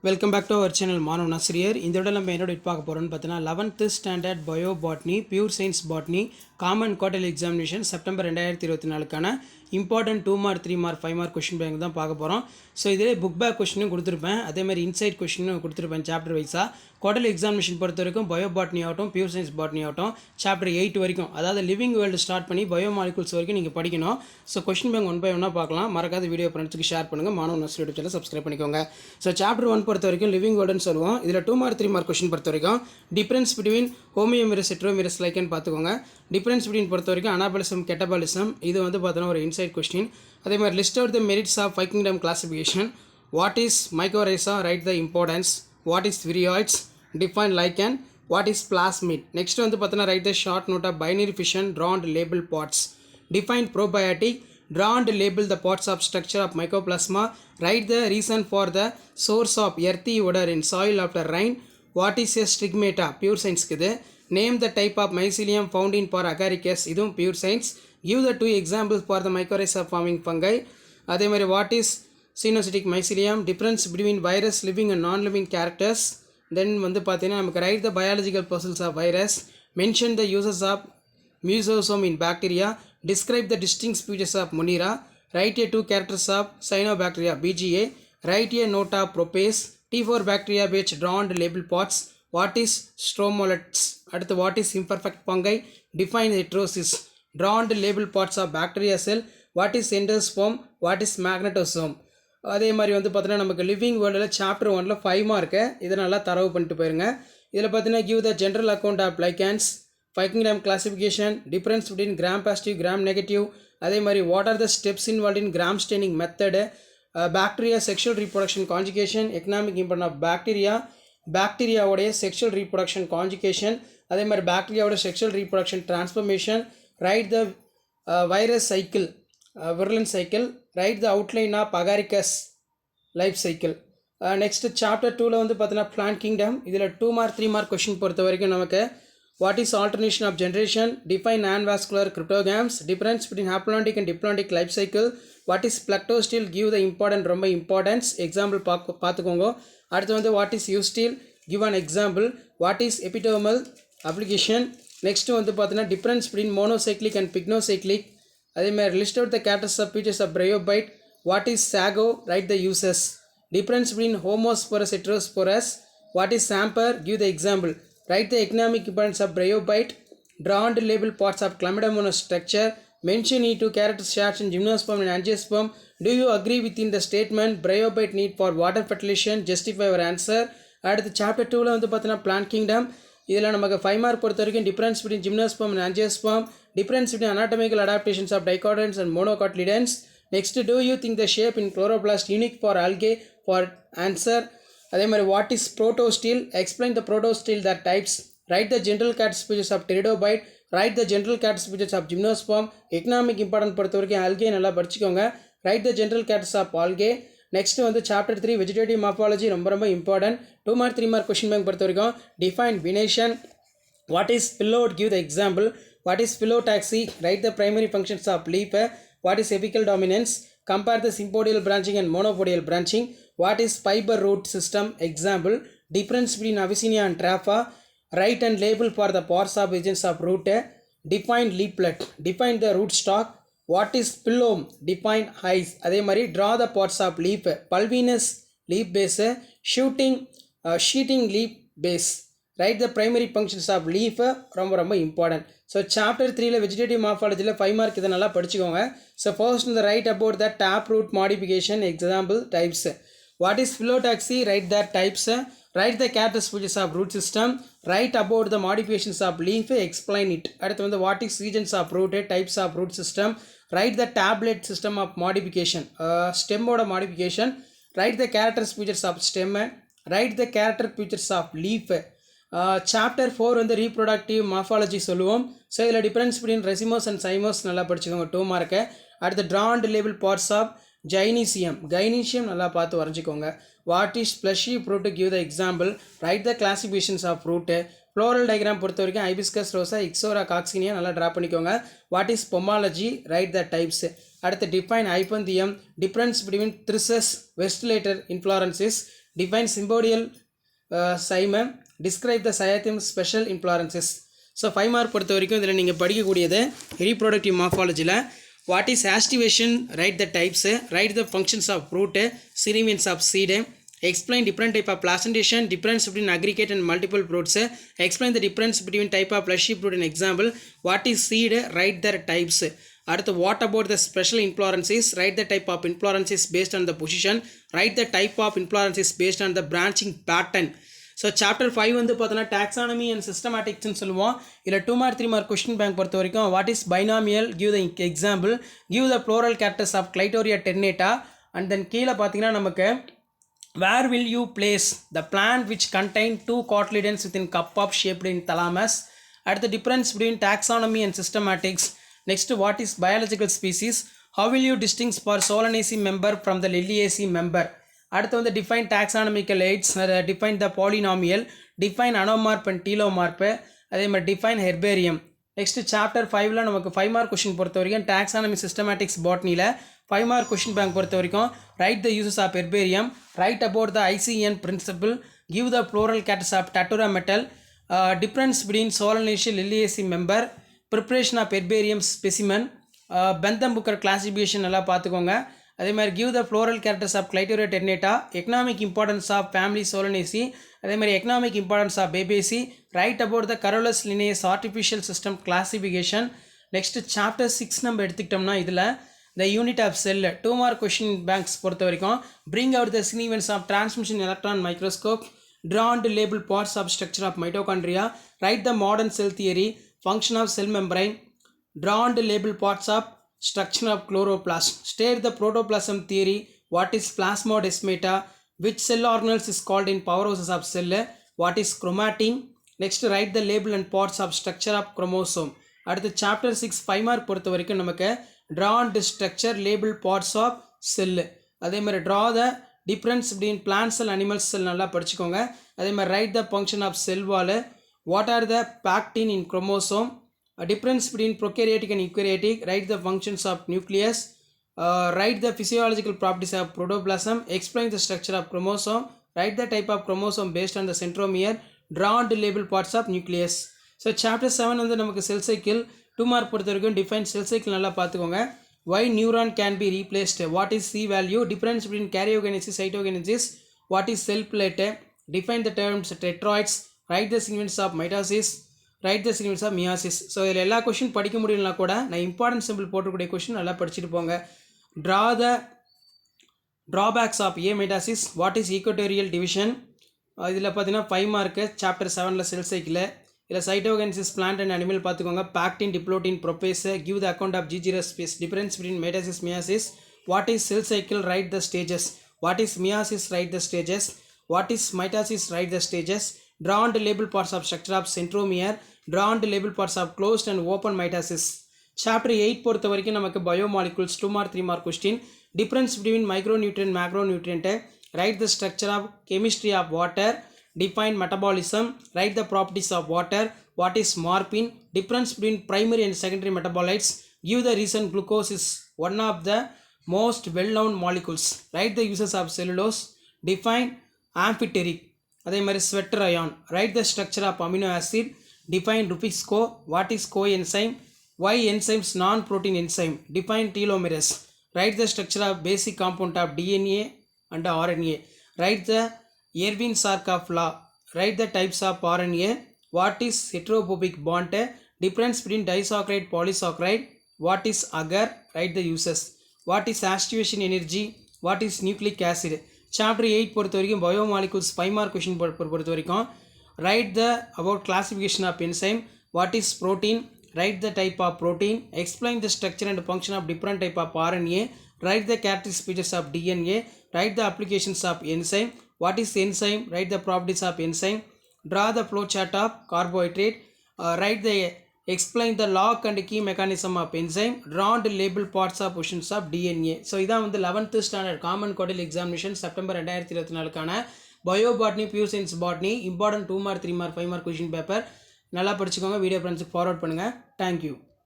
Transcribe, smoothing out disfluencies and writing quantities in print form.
Welcome back to our channel மாணவ ஆசிரியர். இந்த விட நம்ம என்னோட பார்க்க போகிறோம்னு பார்த்தீங்கன்னா 11th standard bio botany pure science botany common quarterly examination September 2024க்கான important 2 mark 3 mark 5 mark question bank தான் பார்க்க போகிறோம். ஸோ இதிலே புக் பேக் கொஷினும் கொடுத்துருப்பேன், அதேமாதிரி இன்சைட் கொஷினும் கொடுத்துருப்பேன் சாப்டர் வைஸாக. குவார்டர்லி எக்ஸாமினேஷன் பொறுத்த வரைக்கும் பயோ பாட்னி ஆகட்டும் பியூர் சயின்ஸ் பாட்னி ஆகட்டும் சாப்டர் 8 வரைக்கும், அதாவது லிவிங் வேர்ல்டு ஸ்டார்ட் பண்ணி பயோ மாலிகுல்ஸ் வரைக்கும் நீங்கள் படிக்கணும். ஸோ கொஷின் பேங்க் 1 by 1 பார்க்கலாம். மறக்காத வீடியோ ஃப்ரெண்ட்ஸுக்கு ஷேர் பண்ணுங்கள். மாணவ ஆசிரியர் சேனல் சப்ஸ்கிரைப் பண்ணிக்கோங்க. ஸோ சாப்டர் 1 பொறுத்த வரைக்கும் லிவிங் வேர்ல்டுன்னு சொல்லுவோம். இதில் 2 மார்க் 3 மார்க் கொஷின் பொறுத்த வரைக்கும் டிஃபரன்ஸ் பிட்வீன் ஹோமியோமிரஸ் ஹெட்ரோமிரஸ் லைக்கன்னு பார்த்துக்கோங்க. டிஃபரன்ஸ் பிட்வீன் பொறுத்த வரைக்கும் அனாபாலிசம் கெட்டபாலிசம், இது வந்து பார்த்தோன்னா ஒரு இன்சைட் கொஸ்டின். அதே மாதிரி list out the merits of 5 kingdom classification. What is mycorrhiza, write the importance. What is viroids, define lichen. What is plasmid. Next வந்து பார்த்தோன்னா write the short note of binary fission, draw and label parts. Define probiotic, draw and label the parts of structure of mycoplasma. Write the reason for the source of earthy odor in soil after rain. What is a stigmata, pure science குது. Name the type of mycelium found in for agaricus, இதுவும் pure science. Give the 2 examples for the mycorrhiza forming fungi. அதே மாதிரி what is cynocytic mycelium, difference between virus living and non-living characters. Then வந்து பார்த்தீங்கன்னா நமக்கு write the biological process of virus. Mention the uses of mesosome in bacteria. Describe the distinct species of Monera. Write a 2 characters of cyanobacteria BGA. Write a note of propase. T4 bacteria which draw and label parts. What is stromatolites? அடுத்து what is imperfect fungi? Define heterosis. Draw and label parts of bacteria cell. What is endosperm? What is magnetosome? அதே மாதிரி வந்து பார்த்தீங்கன்னா நமக்கு living வேர்ல்டில் chapter 1ல் 5 mark, இதை நல்லா தரவு பண்ணிட்டு போயிருங்க. இதில் பார்த்தீங்கன்னா give the general account of lichens, 5 kingdom classification, difference between gram positive gram negative. அதே மாதிரி what are the steps involve in gram staining method. Bacteria sexual reproduction conjugation, economic importance of பாக்டீரியாவுடைய செக்ஷுவல் ரீப்ரொடக்ஷன் கான்ஜுகேஷன். அதே மாதிரி பாக்டீரியாவோட sexual reproduction transformation. Write the virus cycle, virulent cycle. Right the outline of Agaricus life cycle. Next chapter 2ல் வந்து பார்த்தீங்கன்னா plant kingdom. இதில் 2 mark 3 mark question பொறுத்த வரைக்கும் நமக்கு what is alternation of generation, define nonvascular cryptogams, difference between haplontic and diplontic life cycle, what is plectostele, give the important ரொம்ப importance example பார்த்துக்கோங்க. அடுத்து வந்து what is eustele, give an example. What is epidermal application. Next வந்து பார்த்தீங்கன்னா difference between monocyclic and polycyclic. அதேமாதிரி list out the characters of features of bryophyte. What is sago, write the uses. Difference between homosporous heterosporous. What is sambar, give the example. Write the economic importance of bryophyte. Draw and label parts of chlamydomonas structure. Mention E2 character shares in gymnosperm and angiosperm. Do you agree within the statement bryophyte need for water fertilization? Justify your answer. அடுத்து chapter 2ல் வந்து பார்த்தீங்கன்னா plant kingdom. இதில் நமக்கு 5 mark பொறுத்த வரைக்கும் difference between gymnosperm and angiosperm, difference between anatomical adaptations of dicotyledons and monocotyledons. Next, do you think the shape in chloroplast unique for algae? For answer. அதே மாதிரி what is protostele, explain the protostele that types. Write the general character features of pteridophyte. Write the general character features of gymnosperm. Economic important பொறுத்த வரைக்கும் algae நல்லா படிச்சுக்கோங்க. Write the general characters of algae. Next வந்து chapter 3 vegetative morphology, ரொம்ப important. 2 mark 3 mark question bank பொறுத்த வரைக்கும் define venation. What is phyllode, give the example. What is phyllotaxy, write the primary functions of leaf. What is apical dominance. Compare the sympodial branching and monopodial branching. What is fiber root system, example. Difference between Avicennia and Trapha. Write and label for the parts of regions of root. Define leaflet. Define the rootstock. What is phloem. Define eyes. அதே மாதிரி draw the parts of leaf. Pulvinous leaf base. Sheeting leaf base. Write the primary functions of leaf. ரொம்ப important. So chapter 3ல் vegetative மார்ஃபாலஜியில் 5 mark இதை நல்லா படிச்சுக்கோங்க. So first இந்த write about the tap root modification, example types. What is phyllotaxy, write the types. Write the character features of root system. Write about the modifications of leaf, explain it. அடுத்து வந்து what is regions of root, types of root system. Write the tablet system of modification, ஸ்டெம்மோட modification. Write the character features of stem. Right the character features of leaf. Chapter 4 வந்து reproductive morphology சொல்லுவோம். So இதில் difference between racemose and cymose நல்லா படிச்சுக்கோங்க, 2 mark. அடுத்து draw and label parts of gynoecium நல்லா பார்த்து வரைஞ்சிக்கோங்க. What is fleshy fruit, give the example. Right the classifications of fruit. Floral diagram பொறுத்த வரைக்கும் ஹைபிஸ்கஸ் ரோசா, இக்ஸோரா காக்சினியா நல்லா ட்ரா பண்ணிக்கோங்க. What is pomology, right the types. அடுத்து define hypanthium. Difference between thyrsus வெஸ்டிலேட்டர் இன்ஃப்ளாரன்சிஸ். define symbodial cyme, describe the cyathium special inflorescences. So 5 mark பொறுத்த வரைக்கும் இதில் நீங்கள் படிக்கக்கூடியது ரீப்ரொடக்டிவ் மார்ஃபாலஜியில் what is aestivation, right the types, right the functions of fruit, சிரிமியன்ஸ் of seed, explain different type of placentation, difference between aggregate and multiple fruits, explain the difference between type of fleshy fruit and example, what is seed, write their types. அடுத்து what about the special inflorescences, write the type of inflorescences based on the position, write the type of inflorescences based on the branching pattern. So chapter 5 வந்து பார்த்தோன்னா taxonomy and சிஸ்டமேட்டிக்ஸ்னு சொல்லுவோம். இதில் 2 mark 3 mark question bank பொறுத்த வரைக்கும் what is binomial, give the example, give the floral characters of clitoria ternatea, and then கீழே பார்த்தீங்கன்னா நமக்கு where will you place the plant which contain 2 cotyledons within cup of shaped in thalamus. At the difference between taxonomy and systematics. Next, what is biological species, how will you distinguish for Solanaceae member from the Liliaceae member. அடுத்து வந்து define taxonomical aids, define the polynomial, define anomorph and telomorph, அதே மாதிரி define herbarium. Next chapter 5ல் நமக்கு 5 mark question பொறுத்த வரைக்கும் taxonomy systematics பாட்னியில் 5 mark question bank பொறுத்த வரைக்கும் right the uses of herbarium, right about the ICN principle, give the floral characters of datura metel, difference between solanaceae liliaceae member, preparation of herbarium specimen, Bentham Hooker classification நல்லா பார்த்துக்கோங்க. அதே மாதிரி give the floral characters of clitoria ternatea, economic importance of family solanaceae, அதே மாதிரி economic importance of fabaceae, right about the Carolus Linnaeus artificial system classification. Next chapter 6 நம்ம எடுத்துக்கிட்டோம்னா இதில் the unit of cell 2 mark question banks பொறுத்த வரைக்கும் bring out the significance of transmission electron microscope, draw and label parts of structure of mitochondria, right the modern cell theory, function of cell membrane, draw and label parts of structure of chloroplast, state the protoplasm theory, what is plasmodesmata, which cell organelles is called in powerhouses of cell, what is chromatin. Next, write the label and parts of structure of chromosome. அடுத்து chapter 6 5 mark பொறுத்த வரைக்கும் நமக்கு draw and structure label parts of cell, அதே மாதிரி draw the difference between plant cell animal cell நல்லா படிச்சுக்கோங்க. அதே மாதிரி write the function of cell wall, what are the pactin in chromosome, a difference between prokaryotic and eukaryotic, write the functions of nucleus, write the physiological properties of protoplasm, explain the structure of chromosome, write the type of chromosome based on the centromere, draw and label parts of nucleus. So chapter 7 வந்து நமக்கு cell cycle 2 mark பொறுத்த வரைக்கும் define cell cycle நல்லா பார்த்துக்கோங்க. Why neuron can be replaced, what is C value, difference between karyogenesis cytogenesis, what is cell plate, define the terms tetroids, write the sequence of mitosis, write the signals of meiosis. So இதில் எல்லா question படிக்க முடியலனா கூட நான் important simple போட்டக்கூடிய question நல்லா படிச்சுட்டு போங்க. Draw the drawbacks of amitosis, what is equatorial division. இதில் பார்த்தீங்கன்னா 5 மார்க்கு சாப்டர் 7ல் செல் சைக்கிள். இதில் சைட்டோகென்சிஸ் பிளான்ட் அண்ட் அனிமல் பார்த்துக்கோங்க. Pachytene, diplotene, prophase, give the account of ஜிஜிரஸ் space, difference between mitosis meiosis, what is cell cycle, right the stages, what is meiosis, right the stages, what is mitosis, right the stages, draw and label parts of structure of centromere, draw and label parts of closed and open mitosis. Chapter 8 பொறுத்த வரைக்கும் நமக்கு biomolecules 2 mark 3 mark question, difference between micronutrient macronutrient, write the structure of chemistry of water, define metabolism, write the properties of water, what is morphine, difference between primary and secondary metabolites, give the reason glucose is one of the most well known molecules, write the uses of cellulose, define amphiteric, அதே மாதிரி zwitter ion, right the structure of amino acid, define rubisco, what is co enzyme, why enzymes non protein enzyme, define telomeres, right the structure of basic compound of DNA and RNA, right the Erwin Chargaff law, right the types of RNA, what is hydrophobic bond, difference between disaccharide polysaccharide, what is agar, right the uses, what is activation energy, what is nucleic acid. Chapter 8 பொறுத்த வரைக்கும் biomolecules 5 mark question பொறுத்த வரைக்கும் right the about classification of enzyme, what is protein, write the type of protein, explain the structure and function of different type of RNA, right the characteristic features of DNA, write the applications of enzyme, what is enzyme, write the properties of enzyme, draw the flow chart of carbohydrate, write the explain the lock and key mechanism of enzyme, draw and label parts of portions of DNA. So இதான் வந்து 11th standard common quarterly examination September 2024க்கான bio botany, pure science botany, important 2 mark 3 mark 5 mark question paper. நல்லா படிச்சுக்கோங்க. Video ஃப்ரெண்ட்ஸுக்கு forward பண்ணுங்கள். Thank you.